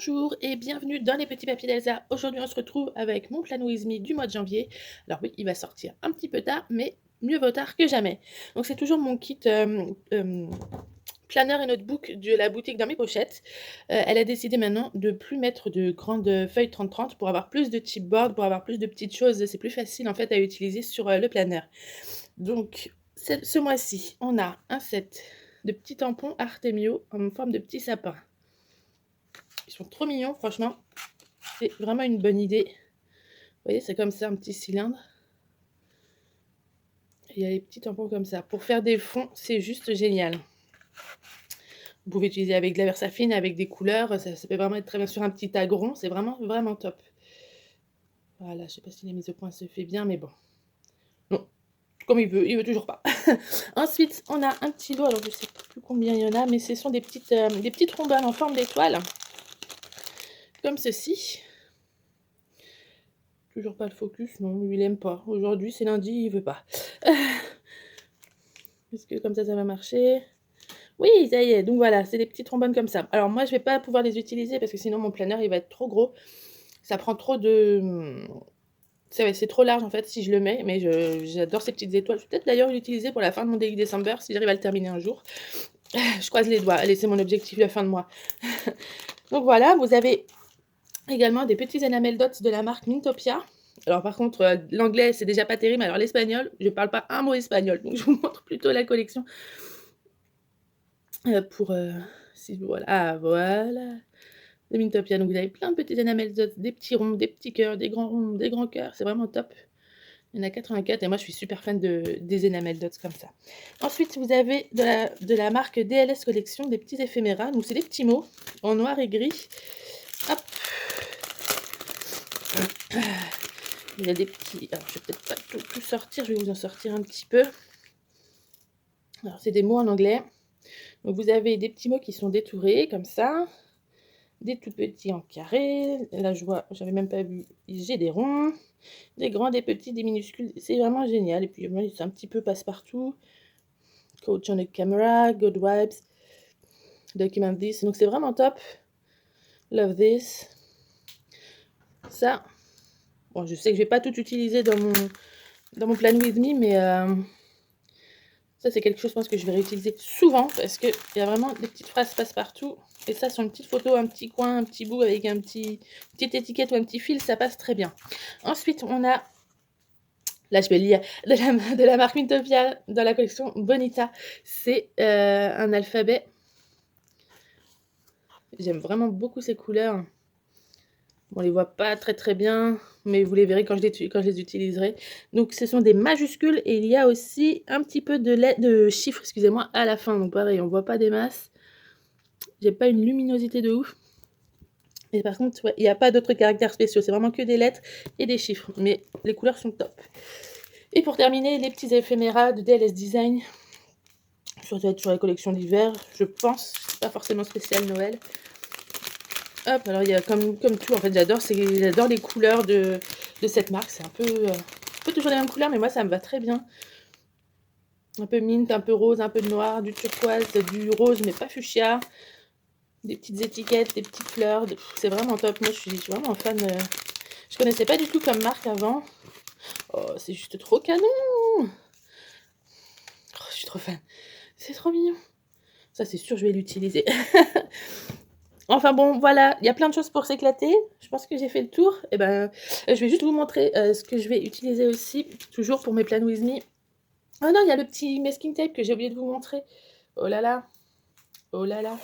Bonjour et bienvenue dans les petits papiers d'Elsa. Aujourd'hui, on se retrouve avec mon Plan With Me du mois de janvier. Alors oui, il va sortir un petit peu tard, mais mieux vaut tard que jamais. Donc c'est toujours mon kit planner et notebook de la boutique dans mes pochettes. Elle a décidé maintenant de plus mettre de grandes feuilles 30-30 pour avoir plus de chipboard, pour avoir plus de petites choses. C'est plus facile en fait à utiliser sur le planner. Donc ce mois-ci, on a un set de petits tampons Artemio en forme de petits sapins. Ils sont trop mignons, franchement. C'est vraiment une bonne idée. Vous voyez, c'est comme ça, un petit cylindre. Et il y a les petits tampons comme ça. Pour faire des fonds, c'est juste génial. Vous pouvez utiliser avec de la Versafine, avec des couleurs. Ça peut vraiment être très bien sur un petit agron. C'est vraiment, vraiment top. Voilà, je sais pas si la mise au point se fait bien, mais bon. Non, comme il veut toujours pas. Ensuite, on a un petit lot. Alors, je sais plus combien il y en a, mais ce sont des petites rondelles en forme d'étoile. Comme ceci. Toujours pas le focus, non, il aime pas. Aujourd'hui, c'est lundi, il veut pas. Est-ce que comme ça va marcher? Oui, ça y est, donc voilà, c'est des petits trombones comme ça. Alors moi, je vais pas pouvoir les utiliser parce que sinon mon planner, il va être trop gros. Ça prend trop de... C'est trop large en fait si je le mets, mais j'adore ces petites étoiles. Je vais peut-être d'ailleurs l'utiliser pour la fin de mon Daily December si j'arrive à le terminer un jour. Je croise les doigts. Allez, c'est mon objectif de fin de mois. Donc voilà, vous avez également des petits enamel dots de la marque Mintopia. Alors par contre, l'anglais, c'est déjà pas terrible. Alors l'espagnol, je parle pas un mot espagnol. Donc je vous montre plutôt la collection. Si voilà, ah voilà, de Mintopia. Donc vous avez plein de petits enamel dots, des petits ronds, des petits cœurs, des grands ronds, des grands cœurs. C'est vraiment top. Il y en a 84 et moi je suis super fan des enamel dots comme ça. Ensuite, vous avez de la marque DLS Collection des petits éphéméras. Donc c'est des petits mots en noir et gris. Hop. Il y a des petits... Alors je vais peut-être pas tout sortir, je vais vous en sortir un petit peu. Alors c'est des mots en anglais. Donc vous avez des petits mots qui sont détourés comme ça. Des tout petits en carré. Là je vois, j'avais même pas vu, j'ai des ronds. Des grands, des petits, des minuscules. C'est vraiment génial. Et puis c'est un petit peu passe-partout. Coach on the camera, good vibes. Document this. Donc c'est vraiment top. Love this. Ça. Bon, je sais que je vais pas tout utiliser dans mon plan with me, mais ça c'est quelque chose, je pense, que je vais réutiliser souvent parce qu'il y a vraiment des petites phrases passe-partout. Et ça, sur une petite photo, un petit coin, un petit bout avec une petite étiquette ou un petit fil, ça passe très bien. Ensuite, on a, là je vais lire, de la marque Mintopia dans la collection Bonita. C'est un alphabet. J'aime vraiment beaucoup ces couleurs. On les voit pas très très bien, mais vous les verrez quand je les utiliserai. Donc ce sont des majuscules et il y a aussi un petit peu de chiffres, excusez-moi, à la fin. Donc pareil, on voit pas des masses. J'ai pas une luminosité de ouf. Et par contre, ouais, il n'y a pas d'autres caractères spéciaux. C'est vraiment que des lettres et des chiffres. Mais les couleurs sont top. Et pour terminer, les petits éphéméras de DLS Design. Ça doit être sur la collection d'hiver, je pense. C'est pas forcément spécial Noël. Hop, alors il y a comme tout, en fait, j'adore les couleurs de cette marque. C'est un peu toujours les mêmes couleurs, mais moi, ça me va très bien. Un peu mint, un peu rose, un peu de noir, du turquoise, du rose, mais pas fuchsia. Des petites étiquettes, des petites fleurs. C'est vraiment top. Moi, je suis vraiment fan. Je connaissais pas du tout comme marque avant. Oh, c'est juste trop canon. Oh, je suis trop fan. C'est trop mignon. Ça, c'est sûr, je vais l'utiliser. Enfin bon, voilà, il y a plein de choses pour s'éclater. Je pense que j'ai fait le tour. Et ben, je vais juste vous montrer ce que je vais utiliser aussi, toujours pour mes plans with me. Oh non, il y a le petit masking tape que j'ai oublié de vous montrer. Oh là là, oh là là.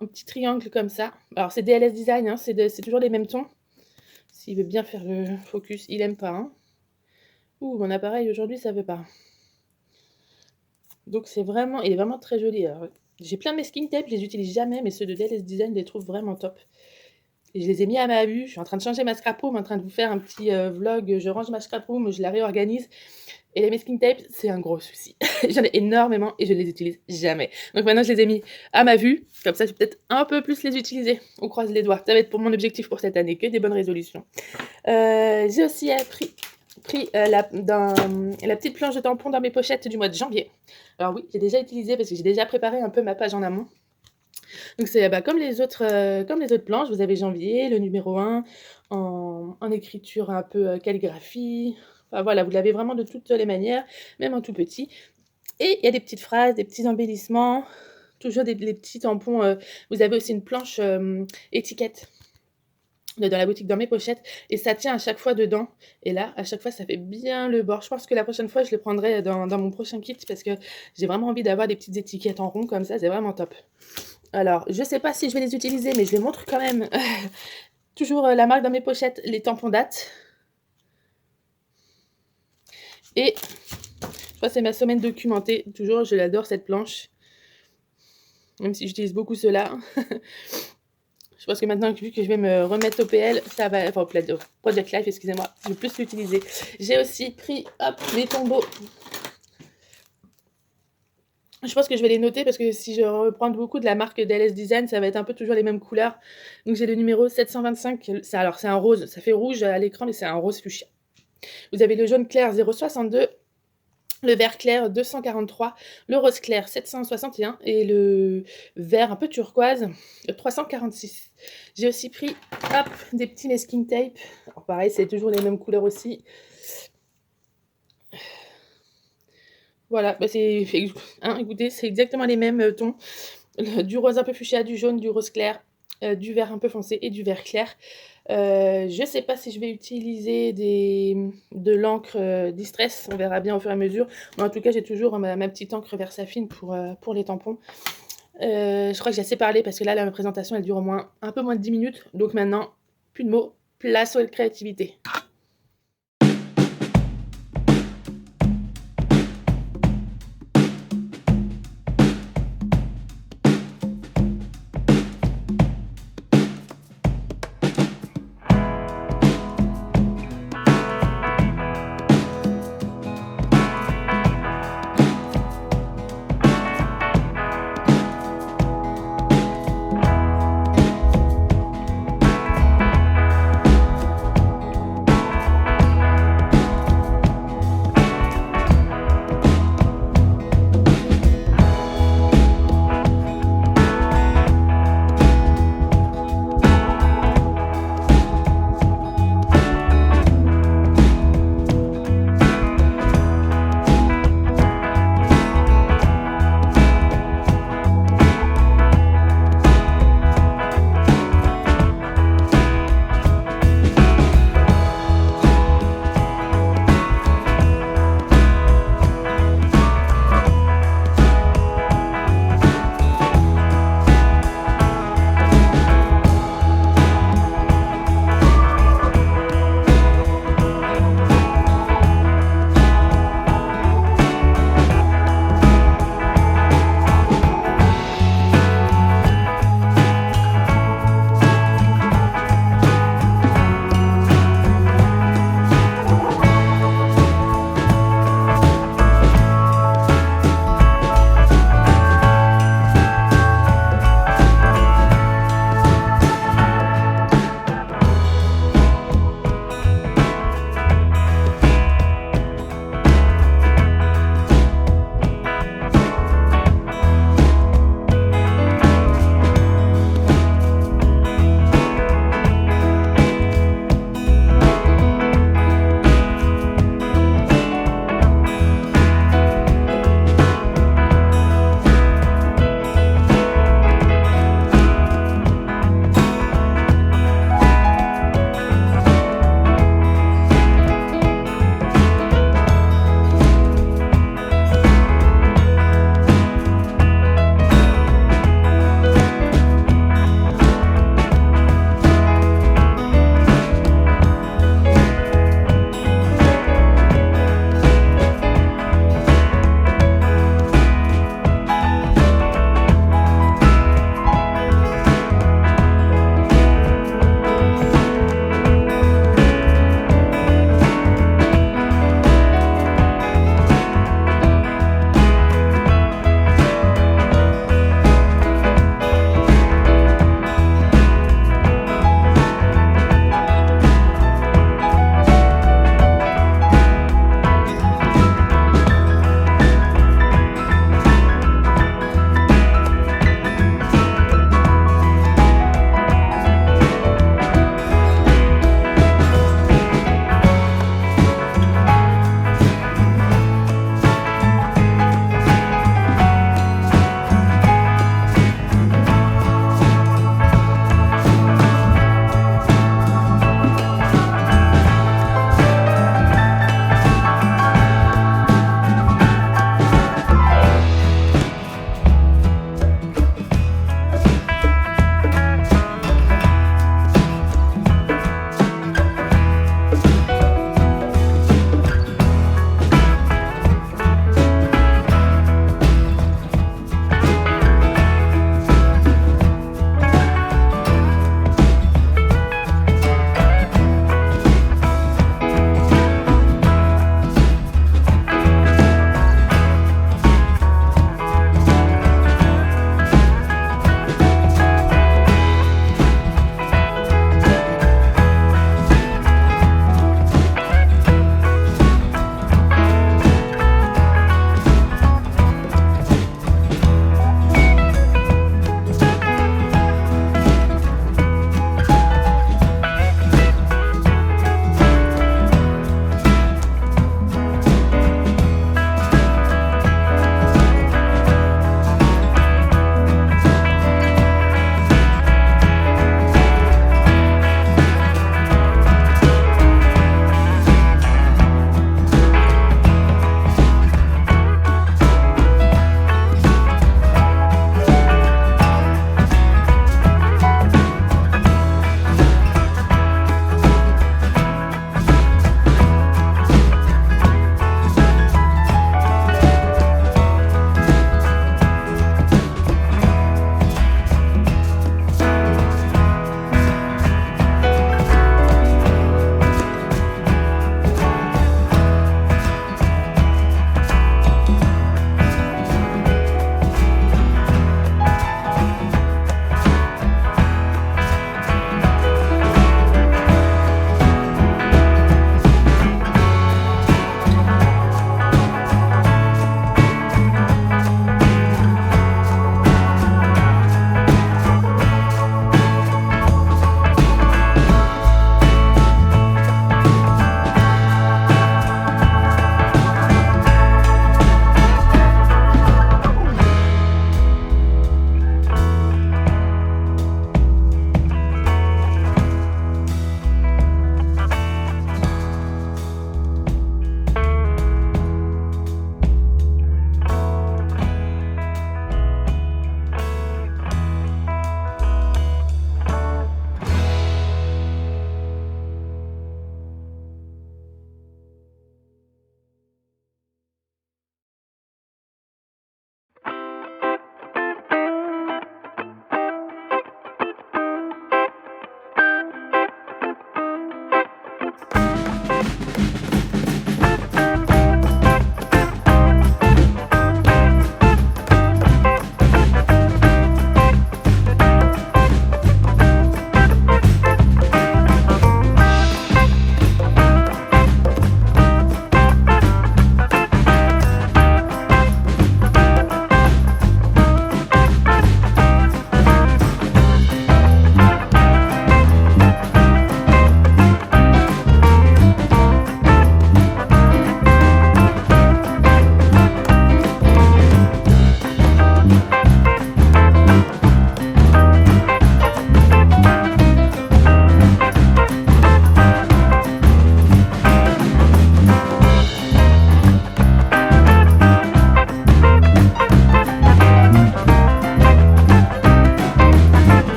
Un petit triangle comme ça. Alors c'est DLS Design, hein, c'est toujours les mêmes tons. S'il veut bien faire le focus, il aime pas. Hein. Ouh, mon appareil aujourd'hui, ça veut pas. Donc il est vraiment très joli. J'ai plein de masking tape, je les utilise jamais, mais ceux de DLS Design, je les trouve vraiment top. Et je les ai mis à ma vue. Je suis en train de changer ma scrap room, en train de vous faire un petit vlog. Je range ma scrap room, je la réorganise. Et les masking tapes, c'est un gros souci. J'en ai énormément et je ne les utilise jamais. Donc maintenant, je les ai mis à ma vue. Comme ça, je vais peut-être un peu plus les utiliser. On croise les doigts. Ça va être pour mon objectif pour cette année, que des bonnes résolutions. J'ai aussi pris la petite planche de tampons dans mes pochettes du mois de janvier. Alors oui, j'ai déjà utilisé parce que j'ai déjà préparé un peu ma page en amont. Donc c'est, bah, comme les autres planches, vous avez janvier, le numéro 1 en écriture un peu, calligraphie, enfin voilà, vous l'avez vraiment de toutes les manières, même en tout petit et il y a des petites phrases, des petits embellissements, toujours des les petits tampons, vous avez aussi une planche, étiquette dans la boutique dans mes pochettes et ça tient à chaque fois dedans et là, à chaque fois, ça fait bien le bord. Je pense que la prochaine fois, je les prendrai dans mon prochain kit parce que j'ai vraiment envie d'avoir des petites étiquettes en rond comme ça, c'est vraiment top. Alors, je sais pas si je vais les utiliser, mais je les montre quand même. Toujours, la marque dans mes pochettes, les tampons date et je crois que c'est ma semaine documentée. Toujours, je l'adore cette planche, même si j'utilise beaucoup ceux-là. Je pense que maintenant, vu que je vais me remettre au PL, ça va enfin au Project Life, excusez-moi, je vais plus l'utiliser. J'ai aussi pris, hop, mes tombeaux. Je pense que je vais les noter parce que si je reprends beaucoup de la marque DLS Design, ça va être un peu toujours les mêmes couleurs. Donc j'ai le numéro 725, alors c'est un rose, ça fait rouge à l'écran, mais c'est un rose fuchsia. Vous avez le jaune clair 0,62, le vert clair 243, le rose clair 761 et le vert un peu turquoise 346. J'ai aussi pris, hop, des petits masking tape. Alors pareil, c'est toujours les mêmes couleurs aussi. Voilà, bah c'est hein, écoutez, c'est exactement les mêmes tons. Du rose un peu fuchsia, du jaune, du rose clair, du vert un peu foncé et du vert clair. Je sais pas si je vais utiliser de l'encre Distress, on verra bien au fur et à mesure. Mais en tout cas, j'ai toujours ma petite encre Versafine pour les tampons. Je crois que j'ai assez parlé parce que là, la présentation, elle dure au moins un peu moins de 10 minutes. Donc maintenant, plus de mots, place aux créativités.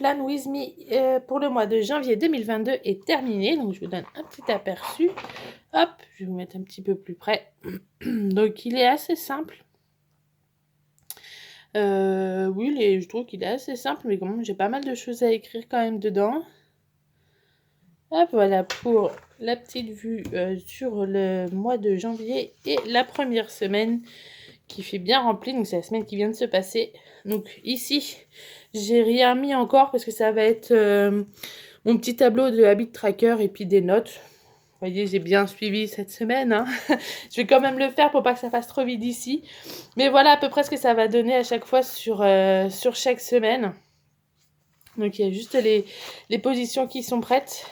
Plan With Me pour le mois de janvier 2022 est terminé. Donc, je vous donne un petit aperçu. Hop, je vais vous mettre un petit peu plus près. Donc, il est assez simple. Oui, je trouve qu'il est assez simple, mais quand même, j'ai pas mal de choses à écrire quand même dedans. Hop, voilà pour la petite vue sur le mois de janvier et la première semaine qui fait bien rempli. Donc, c'est la semaine qui vient de se passer. Donc, ici, j'ai rien mis encore parce que ça va être mon petit tableau de habit tracker et puis des notes. Vous voyez, j'ai bien suivi cette semaine. Hein. Je vais quand même le faire pour pas que ça fasse trop vite ici. Mais voilà à peu près ce que ça va donner à chaque fois sur chaque semaine. Donc, il y a juste les positions qui sont prêtes.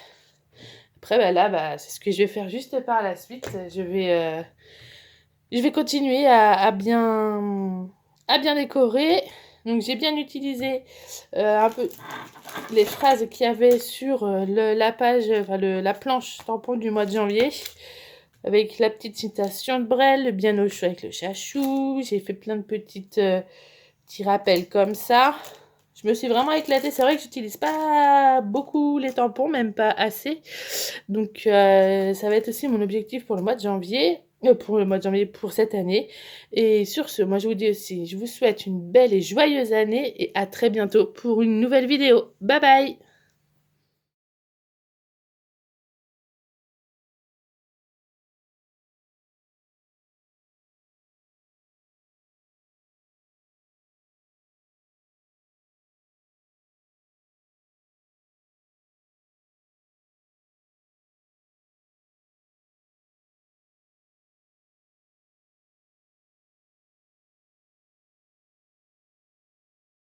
Après, bah, là, c'est ce que je vais faire juste par la suite. Je vais continuer à bien décorer. Donc, j'ai bien utilisé un peu les phrases qu'il y avait sur la page, la planche tampon du mois de janvier. Avec la petite citation de Brel, bien au chaud avec le chachou. J'ai fait plein de petits rappels comme ça. Je me suis vraiment éclatée. C'est vrai que j'utilise pas beaucoup les tampons, même pas assez. Donc, ça va être aussi mon objectif pour le mois de janvier. Pour cette année. Et sur ce, moi, je vous dis aussi, je vous souhaite une belle et joyeuse année et à très bientôt pour une nouvelle vidéo. Bye bye!